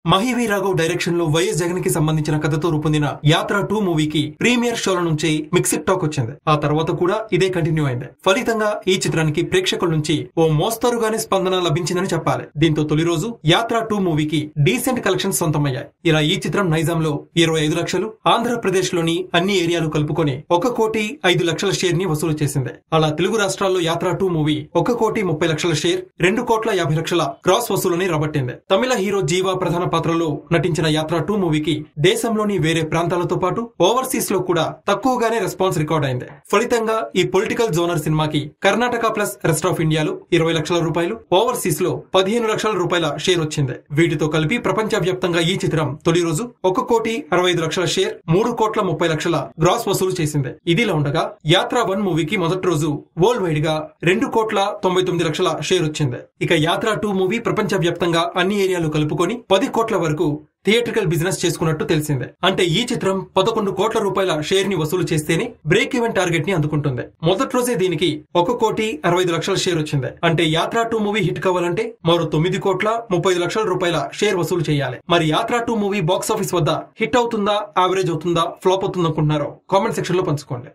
మహివి Raghav direction లో YS Jagan కి సంబంధించిన కథతో రూపొందిన యాత్ర 2 మూవీకి ప్రీమియర్ షోల నుంచి మిక్స్డ్ టాక్ వచ్చింది. ఆ తర్వాత కూడా ఇదే కంటిన్యూ అయింది. ఫలితంగా ఈ చిత్రానికి ప్రేక్షకుల నుంచి ఓ మోస్తరుగానే స్పందన లభించిందని చెప్పాలి. దీంతో తొలి రోజు యాత్ర 2 మూవీకి డీసెంట్ కలెక్షన్స్ సొంతమయ్యాయి. ఇలా ఈ చిత్రం నైజాంలో 25 లక్షలు, ఆంధ్రప్రదేశ్ లోని అన్ని ఏరియాలు కలుపుకొని 1,05,00,000 షేర్ ని వసూలు చేసింది. అలా తెలుగు రాష్ట్రాల్లో యాత్ర 2 మూవీ 1,30,00,000 షేర్, 2,50,00,000 క్రాస్ వసూలుని రాబట్టింది. తమిళ హీరో జీవా ప్రధాన పాత్రలో నటించిన యాత్ర 2 మూవీకి దేశంలోని వేరే ప్రాంతాలతో పాటు ఓవర్సీస్ లో కూడా తక్కువగానే రెస్పాన్స్ రికార్డ్ అయింది. ఫలితంగా ఈ పొలిటికల్ జోనర్ సినిమాకి కర్ణాటక ప్లస్ రెస్ట్ ఆఫ్ ఇండియాలో 20 లక్షల రూపాయలు, ఓవర్సీస్ లో 15 లక్షల రూపాయల షేర్ వచ్చింది. వీటితో కలిపి ప్రపంచ వ్యాప్తంగా ఈ చిత్రం తొలి రోజు 1,65,00,000 షేర్, 3,30,00,000 గ్రాస్ వసూలు చేసింది. ఇదిలా ఉండగా యాత్ర 1 మూవీకి మొదటి రోజు వరల్డ్ వైడ్ గా 2,99,00,000 షేర్ వచ్చింది. ఇక యాత్ర 2 మూవీ ప్రపంచ వ్యాప్తంగా అన్ని ఏరియాలు కలుపుకొని 10 కోట్ల వరకు థియేట్రికల్ బిజినెస్ చేసుకున్నట్టు తెలిసిందే. అంటే ఈ చిత్రం 11 కోట్ల రూపాయల షేర్ ని వసూలు చేస్తేనే బ్రేక్ ఈవెన్ టార్గెట్ ని అందుకుంటుంది. మొదటి రోజే దీనికి 1,65,00,000 షేర్ వచ్చింది. అంటే యాత్ర 2 మూవీ హిట్ కావాలంటే మరో 9,35,00,000 రూపాయల షేర్ వసూలు చేయాలి. మరి యాత్ర 2 మూవీ బాక్స్ ఆఫీస్ వద్ద హిట్ అవుతుందా, యావరేజ్ అవుతుందా, ఫ్లాప్ అవుతుందా అనుకుంటున్నారో కామెంట్ సెక్షన్ లో పంచుకోండి.